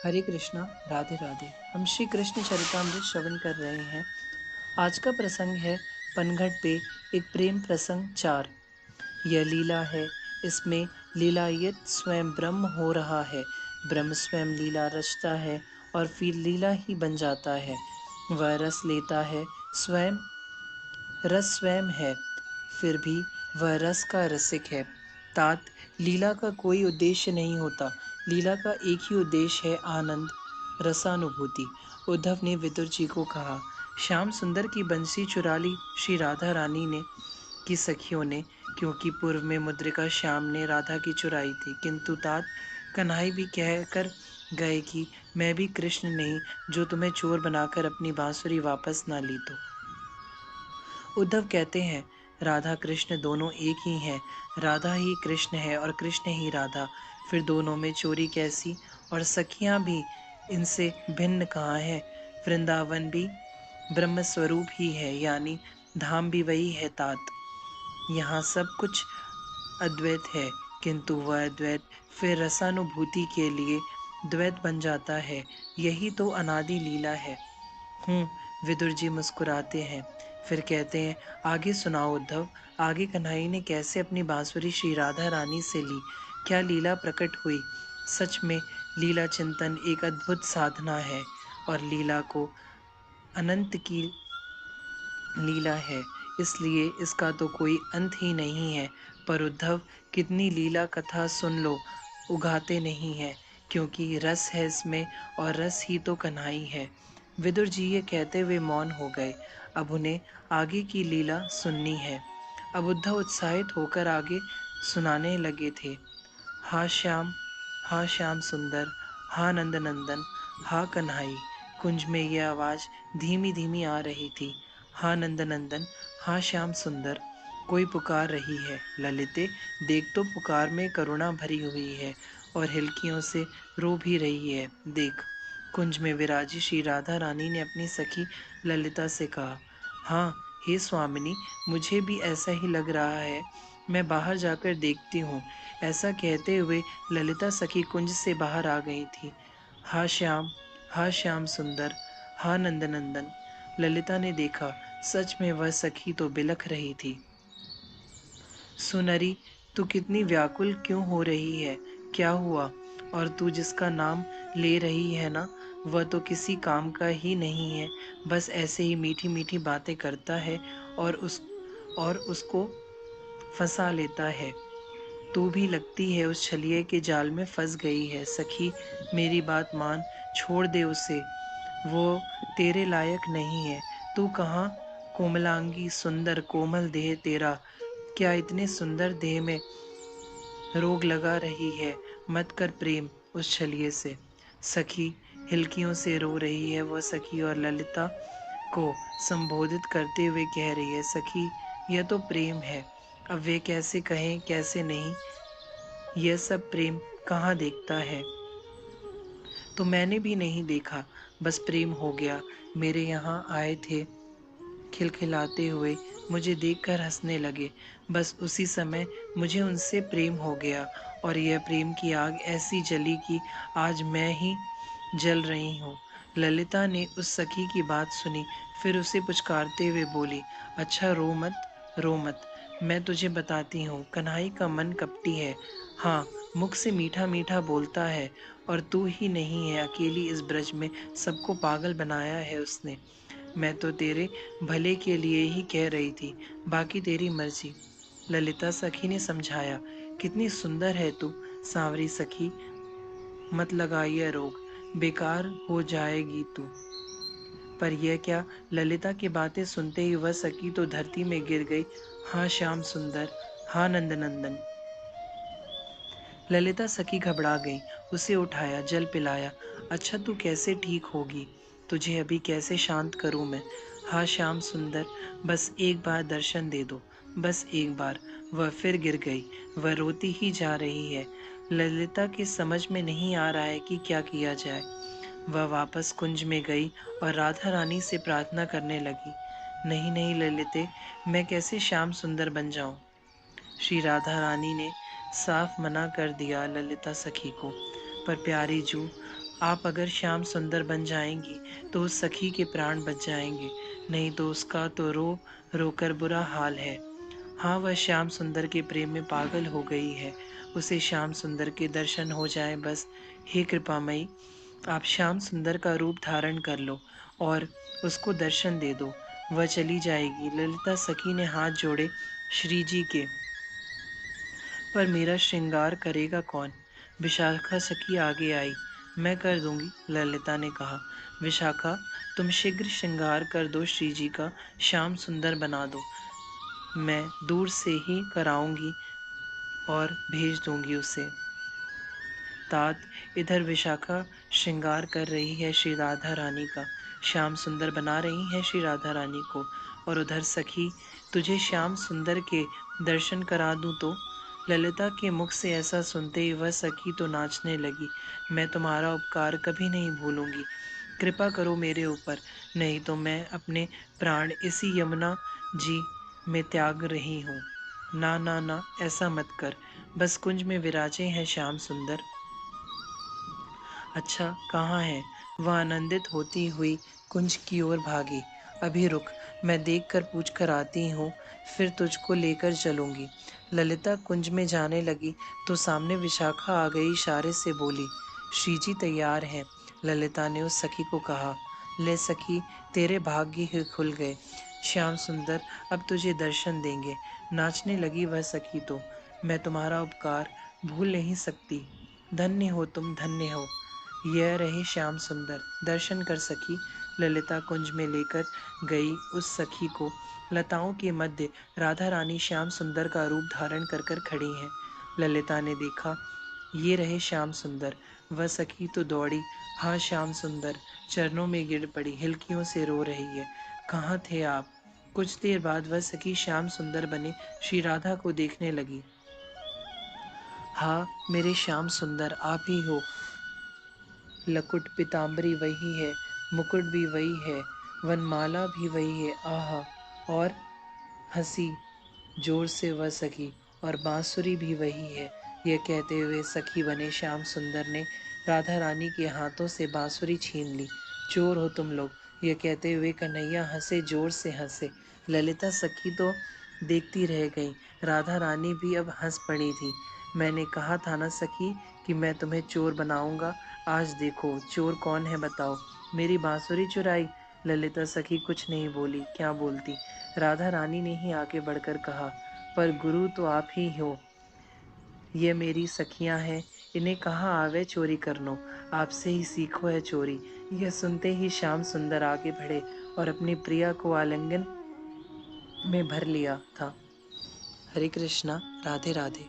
हरे कृष्णा। राधे राधे। हम श्री कृष्ण चरितमृत श्रवण कर रहे हैं। आज का प्रसंग है पनघट पे एक प्रेम प्रसंग 4। यह लीला है। इसमें लीलायत स्वयं ब्रह्म हो रहा है। ब्रह्म स्वयं लीला रचता है और फिर लीला ही बन जाता है। वह रस लेता है स्वयं, रस स्वयं है, फिर भी वह रस का रसिक है। तात लीला का कोई उद्देश्य नहीं होता। लीला का एक ही उद्देश्य है, आनंद, रसानुभूति। उद्धव ने विदुर जी को कहा, श्याम सुंदर की बंसी चुरा ली श्री राधा रानी ने की सखियों ने, क्योंकि पूर्व में मुद्रिका श्याम ने राधा की चुराई थी। किंतु तात कन्हई भी कह कर गए कि मैं भी कृष्ण नहीं जो तुम्हें चोर बनाकर अपनी बांसुरी वापस ना ली। तो उद्धव कहते हैं, राधा कृष्ण दोनों एक ही हैं। राधा ही कृष्ण है और कृष्ण ही राधा। फिर दोनों में चोरी कैसी? और सखियां भी इनसे भिन्न कहाँ है? वृंदावन भी ब्रह्म स्वरूप ही है, यानी धाम भी वही है। तात यहाँ सब कुछ अद्वैत है, किंतु वह अद्वैत फिर रसानुभूति के लिए द्वैत बन जाता है। यही तो अनादि लीला है। विदुर जी मुस्कुराते हैं, फिर कहते हैं, आगे सुनाओ उद्धव। आगे कन्हई ने कैसे अपनी बांसुरी श्री राधा रानी से ली? क्या लीला प्रकट हुई? सच में लीला चिंतन एक अद्भुत साधना है और लीला को अनंत की लीला है, इसलिए इसका तो कोई अंत ही नहीं है। पर उद्धव, कितनी लीला कथा सुन लो, उगाते नहीं है, क्योंकि रस है इसमें और रस ही तो कन्हई है। विदुर जी ये कहते हुए मौन हो गए। अब उन्हें आगे की लीला सुननी है। अब उद्धव उत्साहित होकर आगे सुनाने लगे थे। हा श्याम, हा श्याम सुंदर, हा नंद नंदन, हा कन्हई। कुंज में ये आवाज धीमी धीमी आ रही थी। हा नंद नंदन, हा श्याम सुंदर। कोई पुकार रही है। ललिते, देख तो पुकार में करुणा भरी हुई है और हिलकियों से रो भी रही है। देख। कुंज में विराजी श्री राधा रानी ने अपनी सखी ललिता से कहा, हाँ हे स्वामिनी, मुझे भी ऐसा ही लग रहा है, मैं बाहर जाकर देखती हूँ। ऐसा कहते हुए ललिता सखी कुंज से बाहर आ गई थी। हा श्याम सुंदर, हा नंद नंदन। ललिता ने देखा, सच में वह सखी तो बिलख रही थी। सुनरी, तू कितनी व्याकुल क्यों हो रही है? क्या हुआ? और तू जिसका नाम ले रही है ना, वह तो किसी काम का ही नहीं है, बस ऐसे ही मीठी मीठी बातें करता है और उसको फंसा लेता है। तू भी लगती है उस छलिए के जाल में फंस गई है। सखी, मेरी बात मान, छोड़ दे उसे, वो तेरे लायक नहीं है। तू कहाँ? कोमलांगी सुंदर कोमल देह तेरा, क्या इतने सुंदर देह में रोग लगा रही है? मत कर प्रेम उस छलिए से। सखी हिलकियों से रो रही है वह सखी और ललिता को संबोधित करते हुए कह रही है, सखी यह तो प्रेम है। अब वे कैसे कहें कैसे नहीं, यह सब प्रेम कहाँ देखता है। तो मैंने भी नहीं देखा, बस प्रेम हो गया। मेरे यहाँ आए थे खिलखिलाते हुए, मुझे देखकर हंसने लगे। बस उसी समय मुझे उनसे प्रेम हो गया और यह प्रेम की आग ऐसी जली कि आज मैं ही जल रही हूँ। ललिता ने उस सखी की बात सुनी, फिर उसे पुचकारते हुए बोली, अच्छा रो मत, रो मत। मैं तुझे बताती हूँ, कन्हई का मन कपटी है। हाँ, मुख से मीठा मीठा बोलता है और तू ही नहीं है अकेली इस ब्रज में, सबको पागल बनाया है उसने। मैं तो तेरे भले के लिए ही कह रही थी, बाकी तेरी मर्जी। ललिता सखी ने समझाया, कितनी सुंदर है तू सांवरी सखी, मत लगा यह रोग, बेकार हो जाएगी तू। पर यह क्या, ललिता की बातें सुनते ही वह सखी तो धरती में गिर गई। हाँ श्याम सुंदर, हाँ नंद नंदन। ललिता सखी घबरा गई, उसे उठाया, जल पिलाया। अच्छा तू कैसे ठीक होगी? तुझे अभी कैसे शांत करूं मैं? हाँ श्याम सुंदर, बस एक बार दर्शन दे दो, बस एक बार। वह फिर गिर गई, वह रोती ही जा रही है। ललिता की समझ में नहीं आ रहा है कि क्या किया जाए। वह वापस कुंज में गई और राधा रानी से प्रार्थना करने लगी, नहीं नहीं ललिते, मैं कैसे श्याम सुंदर बन जाऊं? श्री राधा रानी ने साफ मना कर दिया ललिता सखी को। पर प्यारी जू, आप अगर श्याम सुंदर बन जाएंगी तो उस सखी के प्राण बच जाएंगे, नहीं तो उसका तो रो रोकर बुरा हाल है। हाँ, वह श्याम सुंदर के प्रेम में पागल हो गई है। उसे श्याम सुंदर के दर्शन हो जाए बस। हे कृपामयी, आप श्याम सुंदर का रूप धारण कर लो और उसको दर्शन दे दो। वह चली जाएगी। ललिता सखी ने हाथ जोड़े श्री जी के, पर मेरा श्रृंगार करेगा कौन? विशाखा सखी आगे आई। मैं कर दूंगी, ललिता ने कहा। विशाखा, तुम शीघ्र श्रृंगार कर दो श्री जी का, श्याम सुंदर बना दो। मैं दूर से ही कराऊंगी और भेज दूंगी उसे। तात, इधर विशाखा श्रृंगार कर रही है श्री राधा रानी का, श्याम सुंदर बना रही है श्री राधा रानी को, और उधर सखी तुझे श्याम सुंदर के दर्शन करा दूं तो? ललिता के मुख से ऐसा सुनते ही वह सखी तो नाचने लगी। मैं तुम्हारा उपकार कभी नहीं भूलूंगी, कृपा करो मेरे ऊपर, नहीं तो मैं अपने प्राण इसी यमुना जी में त्याग रही हूँ। ना ना ना, ऐसा मत कर, बस कुंज में विराजे हैं श्याम सुंदर। अच्छा, कहाँ है? वह आनंदित होती हुई कुंज की ओर भागी। अभी रुक, मैं देख कर पूछ कर आती हूँ, फिर तुझको लेकर चलूंगी। ललिता कुंज में जाने लगी तो सामने विशाखा आ गई, इशारे से बोली, श्रीजी तैयार हैं। ललिता ने उस सखी को कहा, ले सखी, तेरे भाग्य ही खुल गए, श्याम सुंदर अब तुझे दर्शन देंगे। नाचने लगी वह सखी तो। मैं तुम्हारा उपकार भूल नहीं सकती, धन्य हो तुम, धन्य हो। यह रहे श्याम सुंदर, दर्शन कर सखी। ललिता कुंज में लेकर गई उस सखी को। लताओं के मध्य राधा रानी श्याम सुंदर का रूप धारण कर कर खड़ी हैं। ललिता ने देखा, ये रहे श्याम सुंदर। वह सखी तो दौड़ी, हाँ श्याम सुंदर, चरणों में गिर पड़ी, हिलकियों से रो रही है। कहाँ थे आप? कुछ देर बाद वह सखी श्याम सुंदर बने श्री राधा को देखने लगी। हाँ, मेरे श्याम सुंदर, आप ही हो। लकुट पीताम्बरी वही है, मुकुट भी वही है, वनमाला भी वही है, आहा। और हंसी जोर से वह सखी, और बांसुरी भी वही है। यह कहते हुए सखी बने श्याम सुंदर ने राधा रानी के हाथों से बांसुरी छीन ली। चोर हो तुम लोग, यह कहते हुए कन्हैया हंसे, जोर से हंसे। ललिता सखी तो देखती रह गई, राधा रानी भी अब हंस पड़ी थी। मैंने कहा था ना सखी कि मैं तुम्हें चोर बनाऊंगा, आज देखो चोर कौन है बताओ। मेरी बांसुरी चुराई? ललिता सखी कुछ नहीं बोली, क्या बोलती। राधा रानी ने ही आगे बढ़कर कहा, पर गुरु तो आप ही हो। ये मेरी सखियां हैं, इन्हें कहाँ आवे चोरी करनो, आपसे ही सीखो है चोरी। यह सुनते ही श्याम सुंदर आगे बढ़े और अपनी प्रिया को आलिंगन में भर लिया था। हरे कृष्णा, राधे राधे।